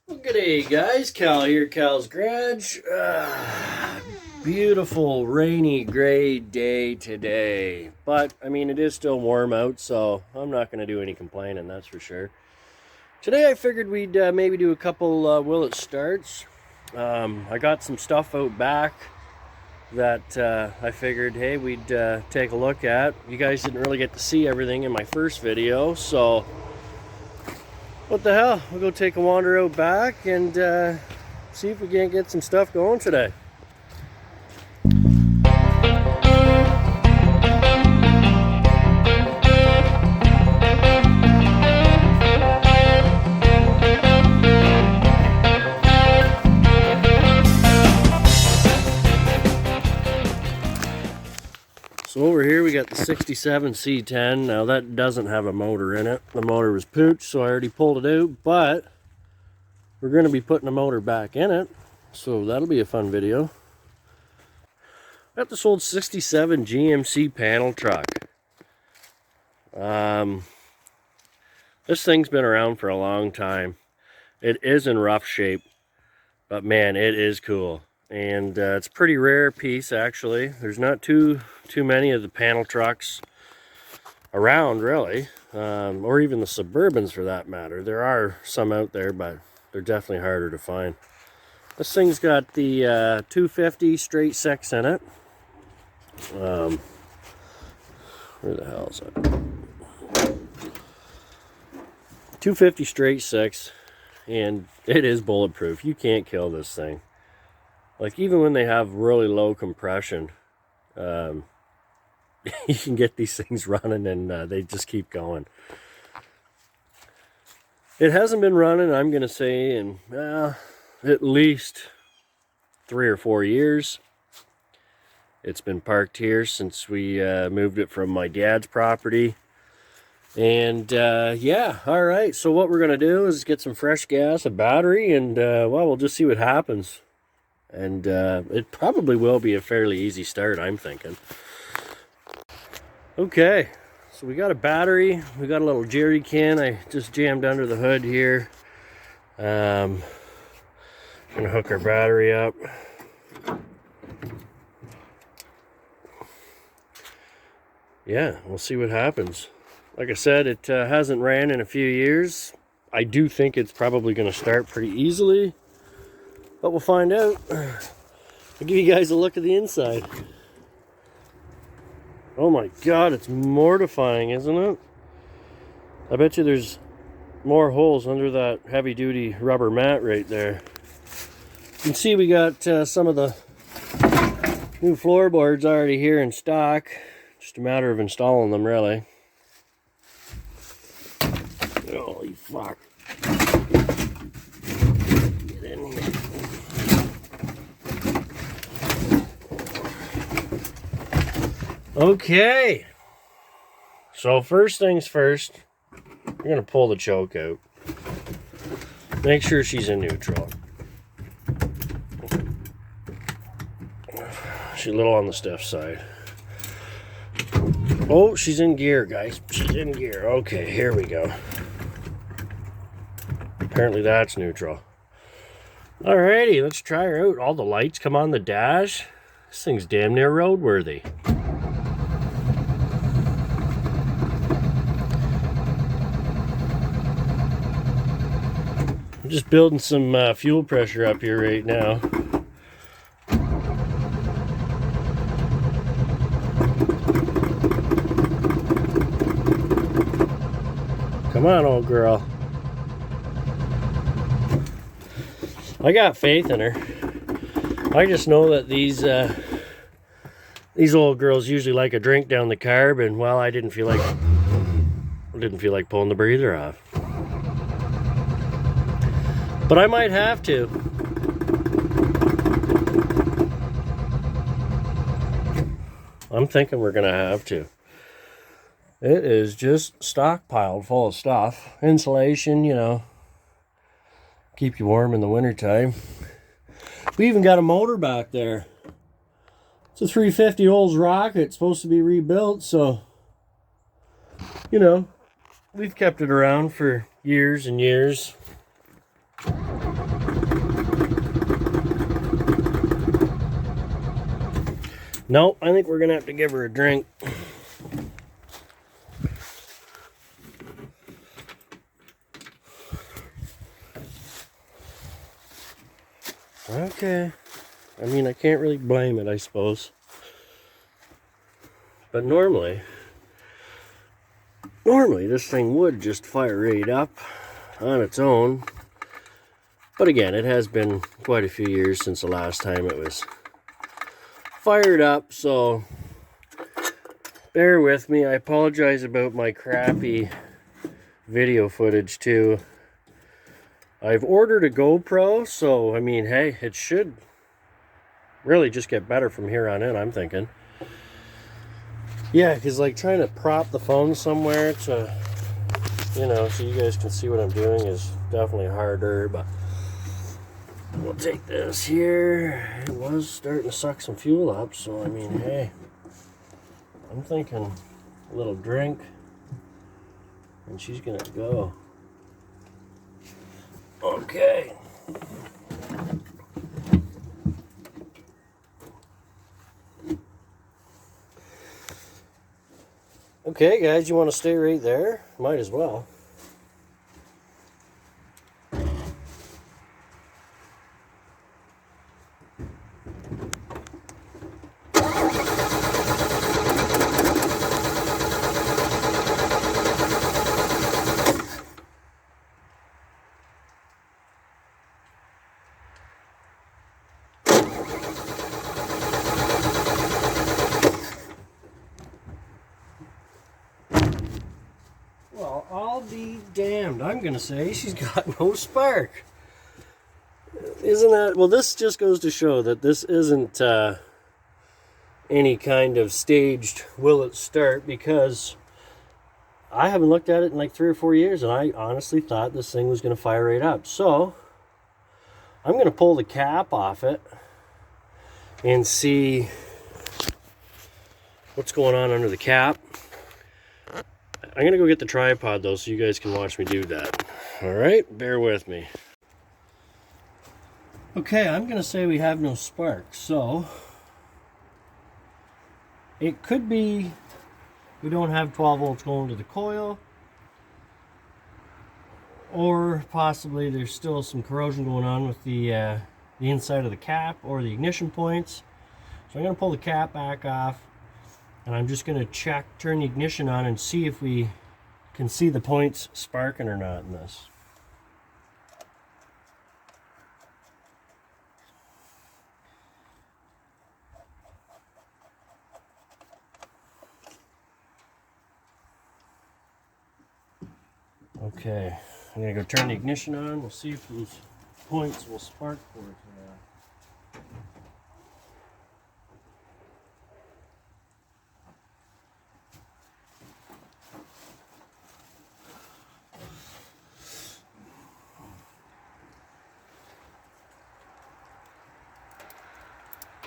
Well, g'day guys, Cal here, Cal's Garage. Beautiful rainy gray day today, but I mean it is still warm out, so I'm not going to do any complaining, that's for sure. Today I figured we'd maybe do a couple Willet starts. I got some stuff out back that I figured, hey, we'd take a look at. You guys didn't really get to see everything in my first video, so what the hell, we'll go take a wander out back and see if we can't get some stuff going today. So over here we got the 67 C10. Now that doesn't have a motor in it. The motor was pooched, so I already pulled it out, but we're going to be putting a motor back in it, so that'll be a fun video. Got this old 67 GMC panel truck. This thing's been around for a long time. It is in rough shape, but man, it is cool. And it's a pretty rare piece, actually. There's not too many of the panel trucks around, really, or even the Suburbans for that matter. There are some out there, but they're definitely harder to find. This thing's got the 250 straight six in it. Where the hell is it? 250 straight six, and it is bulletproof. You can't kill this thing. Like, even when they have really low compression, you can get these things running and they just keep going. It hasn't been running, I'm going to say, in at least 3 or 4 years. It's been parked here since we moved it from my dad's property. And yeah, all right. So what we're going to do is get some fresh gas, a battery, and well, we'll just see what happens. And it probably will be a fairly easy start, I'm thinking. Okay, so we got a battery. We got a little jerry can I just jammed under the hood here. Gonna hook our battery up. Yeah, we'll see what happens. Like I said, it hasn't ran in a few years. I do think it's probably going to start pretty easily, but we'll find out. I'll give you guys a look at the inside. Oh my god, it's mortifying, isn't it? I bet you there's more holes under that heavy-duty rubber mat right there. You can see we got some of the new floorboards already here in stock. Just a matter of installing them, really. Holy fuck. Get in here. Okay. So first things first, we're going to pull the choke out. Make sure she's in neutral. She's a little on the stiff side. Oh, she's in gear, guys. She's in gear. Okay, here we go. Apparently that's neutral. Alrighty, let's try her out. All the lights come on the dash. This thing's damn near roadworthy. I'm just building some fuel pressure up here right now. Come on, old girl. I got faith in her. I just know that these old girls usually like a drink down the carb, and well, I didn't feel like pulling the breather off. But I might have to. I'm thinking we're gonna have to. It is just stockpiled full of stuff. Insulation, you know, keep you warm in the wintertime. We even got a motor back there. It's a 350 Olds rocket. It's supposed to be rebuilt, so, you know, we've kept it around for years and years. No, I think we're gonna have to give her a drink. Okay. I mean, I can't really blame it, I suppose. But normally this thing would just fire right up on its own. But again, it has been quite a few years since the last time it was fired up, so bear with me. I apologize about my crappy video footage too. I've ordered a GoPro, so I mean, hey, it should really just get better from here on in, I'm thinking. Yeah, because like trying to prop the phone somewhere to, you know, so you guys can see what I'm doing is definitely harder, but we'll take this here. It was starting to suck some fuel up, so I mean, hey, I'm thinking a little drink and she's gonna go. Okay. Okay, guys, you want to stay right there? Might as well. Well, I'll be damned. I'm going to say she's got no spark. Isn't that... Well, this just goes to show that this isn't any kind of staged will it start, because I haven't looked at it in like 3 or 4 years, and I honestly thought this thing was going to fire right up. So I'm going to pull the cap off it and see what's going on under the cap. I'm going to go get the tripod though, so you guys can watch me do that. All right, bear with me. Okay, I'm going to say we have no spark, so it could be we don't have 12 volts going to the coil, or possibly there's still some corrosion going on with the inside of the cap or the ignition points. So I'm going to pull the cap back off, and I'm just going to turn the ignition on and see if we can see the points sparking or not in this. Okay, I'm going to go turn the ignition on. We'll see if those points will spark for us.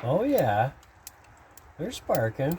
Oh yeah, they're sparking.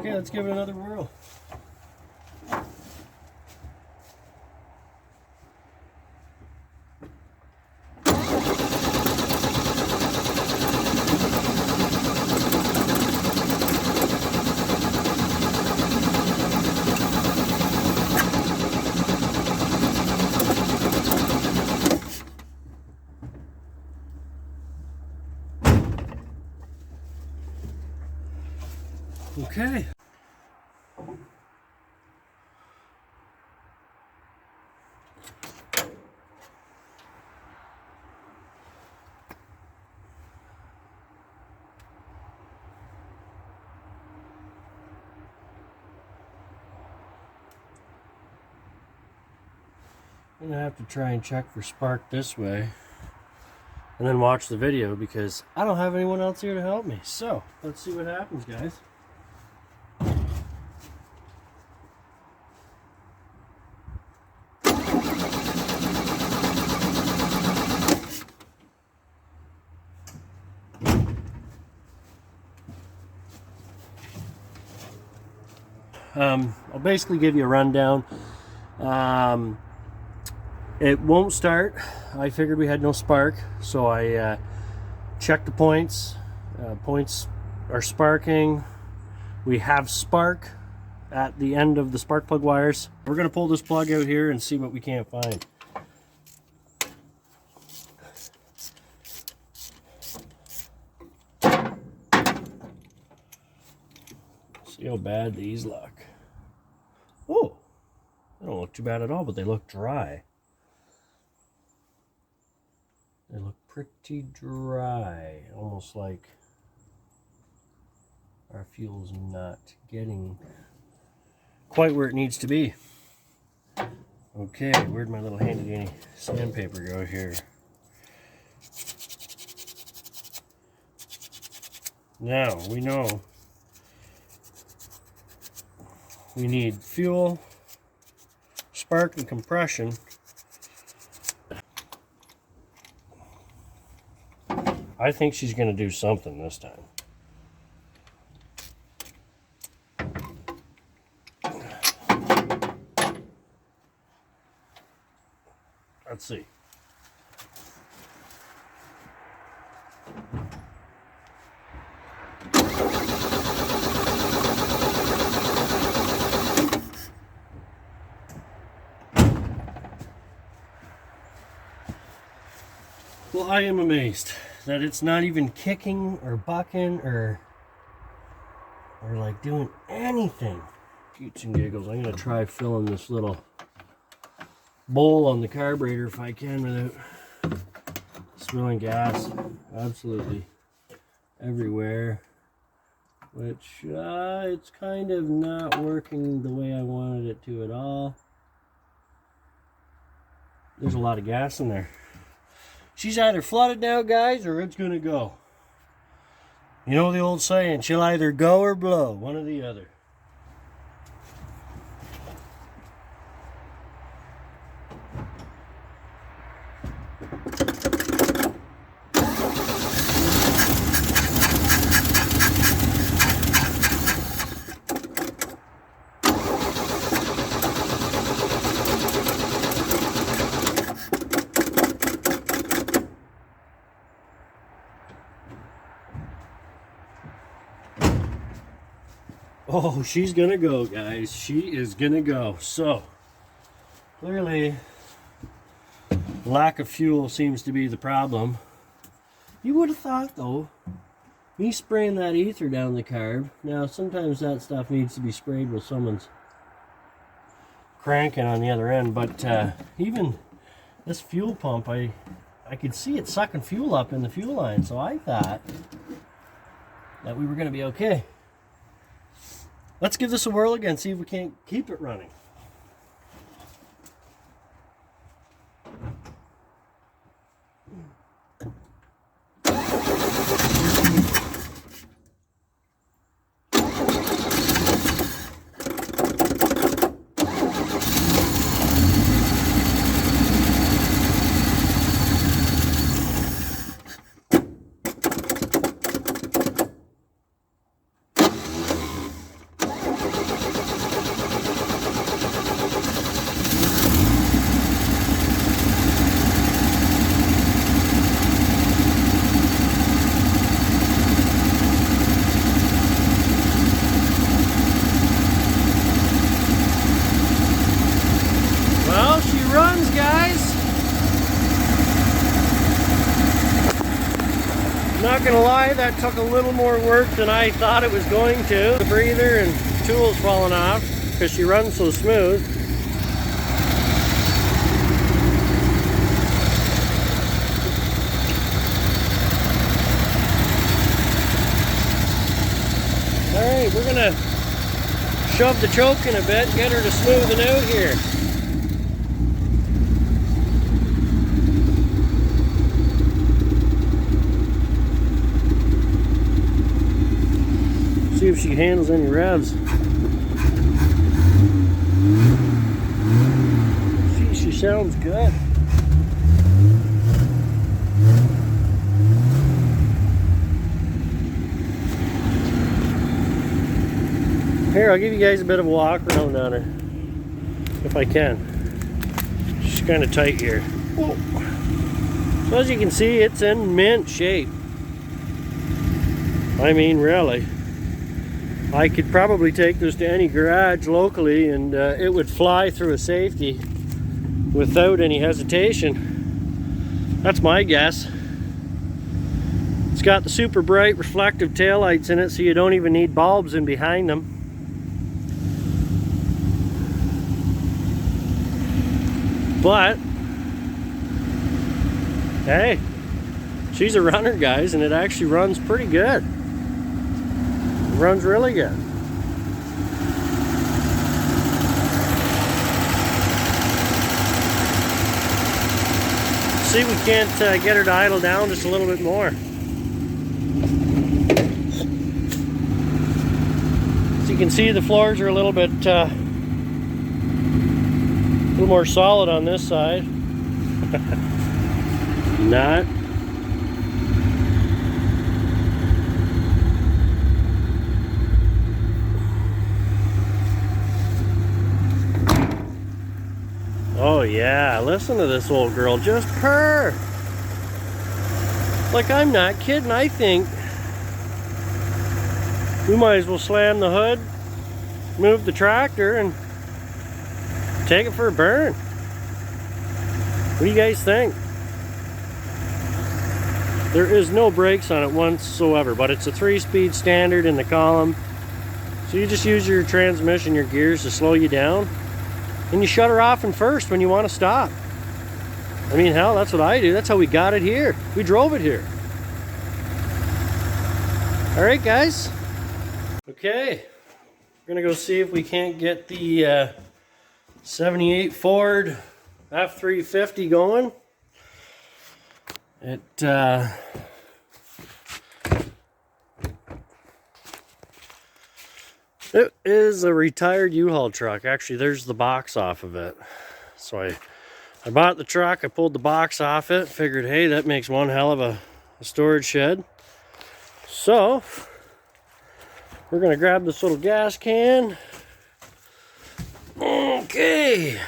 Okay, let's give it another whirl. Okay. I'm gonna have to try and check for spark this way and then watch the video because I don't have anyone else here to help me. So let's see what happens, guys. I'll basically give you a rundown. It won't start. I figured we had no spark, so I checked the points. Points are sparking. We have spark at the end of the spark plug wires. We're going to pull this plug out here and see what we can't find. See how bad these look. Oh, they don't look too bad at all, but they look dry. They look pretty dry, almost like our fuel's not getting quite where it needs to be. Okay, where'd my little handy dandy sandpaper go here? Now, we know we need fuel, spark, and compression. I think she's going to do something this time. Let's see. Well, I am amazed that it's not even kicking or bucking or like doing anything. Shoots and giggles. I'm going to try filling this little bowl on the carburetor if I can without spilling gas absolutely everywhere, which it's kind of not working the way I wanted it to at all. There's a lot of gas in there. She's either flooded now, guys, or it's gonna go. You know the old saying, she'll either go or blow, one or the other. Oh, she's gonna go, guys. She is gonna go. So, clearly, lack of fuel seems to be the problem. You would have thought, though, me spraying that ether down the carb. Now, sometimes that stuff needs to be sprayed with someone's cranking on the other end. But even this fuel pump, I could see it sucking fuel up in the fuel line. So I thought that we were gonna be okay. Let's give this a whirl again, see if we can't keep it running. Not gonna lie, that took a little more work than I thought it was going to. The breather and tools falling off because she runs so smooth. Alright, we're gonna shove the choke in a bit and get her to smooth it out here. See if she handles any revs. She sounds good. Here, I'll give you guys a bit of a walk around on her, if I can. She's kind of tight here. Whoa. So as you can see, it's in mint shape. I mean, really. I could probably take this to any garage locally and it would fly through a safety without any hesitation. That's my guess. It's got the super bright reflective taillights in it, so you don't even need bulbs in behind them. But hey, she's a runner, guys, and it actually runs pretty good. It runs really good. See if we can't get her to idle down just a little bit more. So you can see the floors are a little bit more solid on this side. Not. Oh yeah, listen to this old girl just purr. Like, I'm not kidding. I think we might as well slam the hood, move the tractor, and take it for a burn. What do you guys think? There is no brakes on it whatsoever, but it's a 3-speed standard in the column. So you just use your transmission, your gears to slow you down. And you shut her off in first when you want to stop. I mean, hell, that's what I do. That's how we got it here. We drove it here. All right, guys. Okay. We're going to go see if we can't get the 78 Ford F350 going. It is a retired U-Haul truck. Actually, there's the box off of it. So I bought the truck, I pulled the box off it, figured, hey, that makes one hell of a storage shed. So we're gonna grab this little gas can. Okay.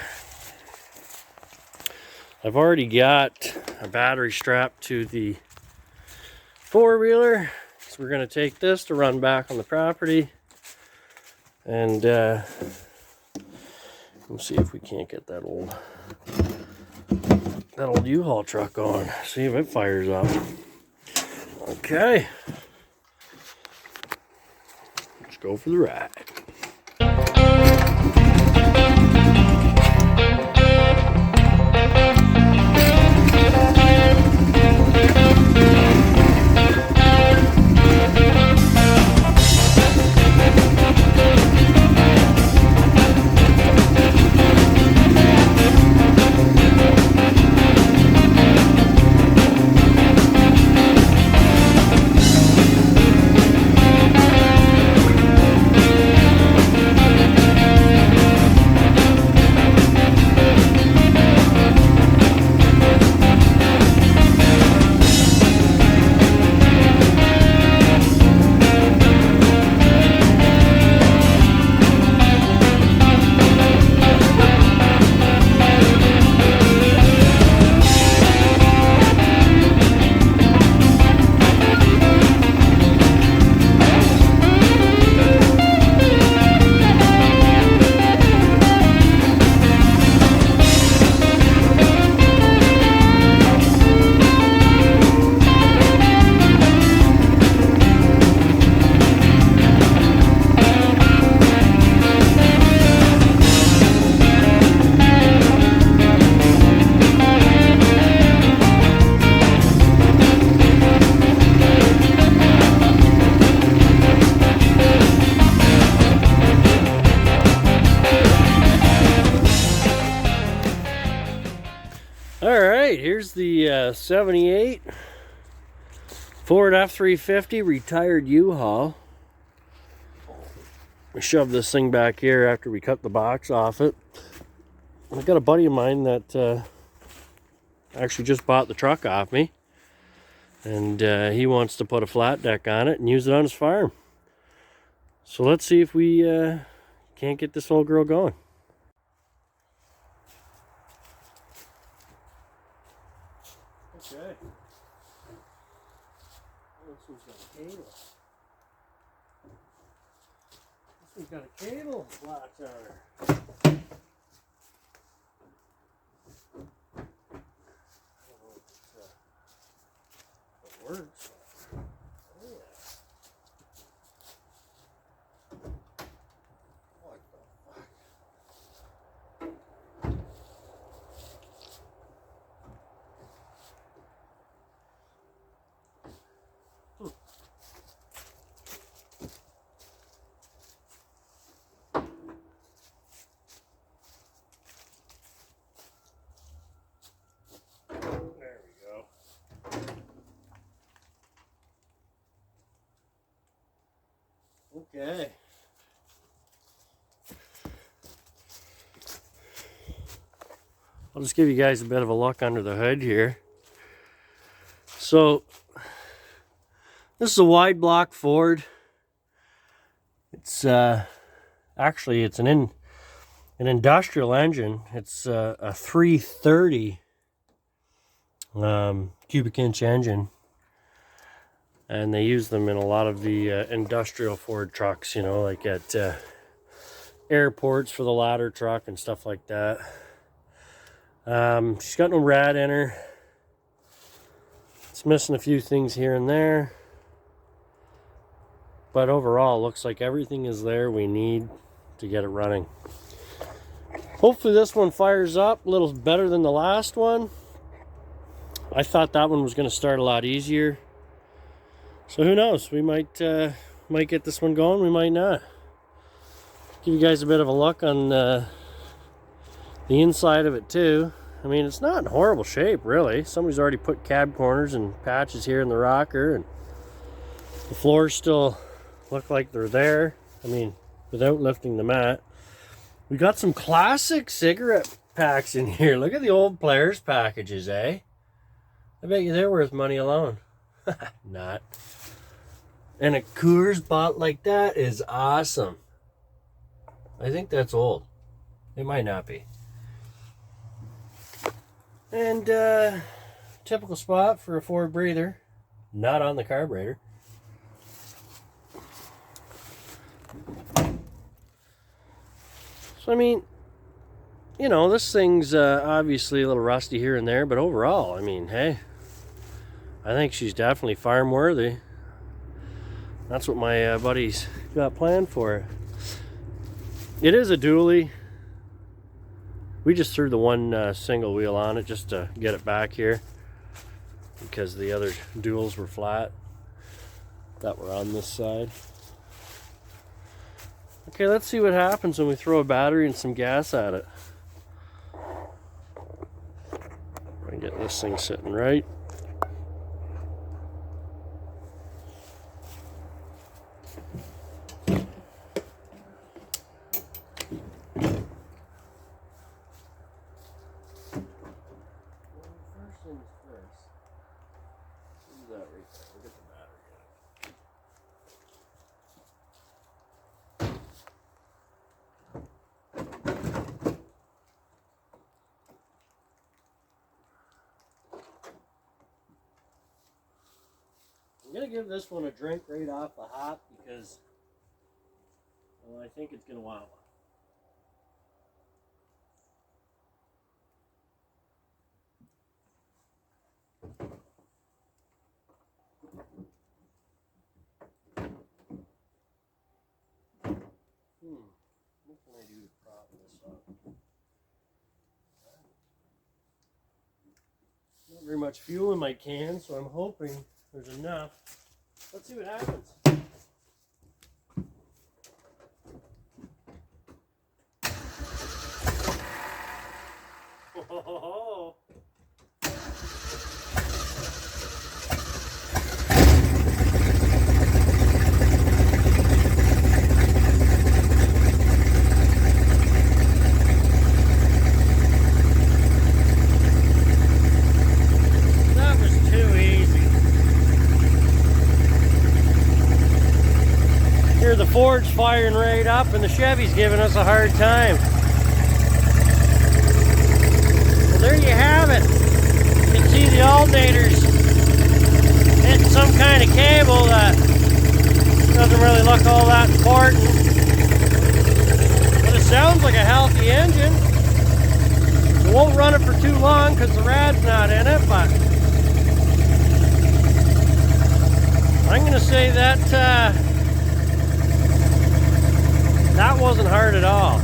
I've already got a battery strapped to the four-wheeler. So we're gonna take this to run back on the property. And we'll see if we can't get that old U-Haul truck on. See if it fires up. Okay. Let's go for the ride. Here's the 78 Ford F350 retired U-Haul. we shoved this thing back here after we cut the box off it. I got a buddy of mine that actually just bought the truck off me, and he wants to put a flat deck on it and use it on his farm. So let's see if we can't get this old girl going. Okay. This one's got a cable. This one's got a cable latch on her. Works. Oh yeah. What the fuck? There we go. Okay. I'll just give you guys a bit of a look under the hood here. So this is a wide block Ford. It's actually it's an industrial engine. It's a 330 cubic inch engine. And they use them in a lot of the industrial Ford trucks, you know, like at airports for the ladder truck and stuff like that. She's got no rad in her. It's missing a few things here and there. But overall, looks like everything is there we need to get it running. Hopefully this one fires up a little better than the last one. I thought that one was going to start a lot easier. So who knows? We might get this one going. We might not. Give you guys a bit of a look on the inside of it too. I mean, it's not in horrible shape, really. Somebody's already put cab corners and patches here in the rocker, and the floors still look like they're there. I mean, without lifting the mat. We got some classic cigarette packs in here. Look at the old Players packages, eh? I bet you they're worth money alone. Not. And a Coors bottle like that is awesome. I think that's old. It might not be. And typical spot for a Ford breather. Not on the carburetor. So I mean, you know, this thing's obviously a little rusty here and there, but overall, I mean, hey, I think she's definitely farm worthy. That's what my buddy's got planned for it. It is a dually. We just threw the one single wheel on it just to get it back here because the other duals were flat that were on this side. Okay, let's see what happens when we throw a battery and some gas at it. I can get this thing sitting right. I'm going to give this one a drink right off the hop because, well, I think it's going to want one. What can I do to prop this up? Not very much fuel in my can, so I'm hoping there's enough. Let's see what happens. Oh. Ford's firing right up and the Chevy's giving us a hard time. Well, there you have it. You can see the alternators hitting some kind of cable that doesn't really look all that important. But it sounds like a healthy engine. We won't run it for too long because the rad's not in it, but I'm going to say that that wasn't hard at all.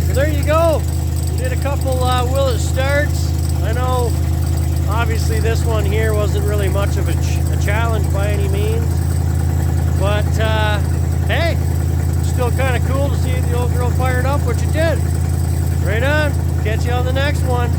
So there you go. We did a couple Willett starts. I know obviously this one here wasn't really much of a challenge by any means. But hey, still kind of cool to see the old girl fired up, which it did. Right on. Catch you on the next one.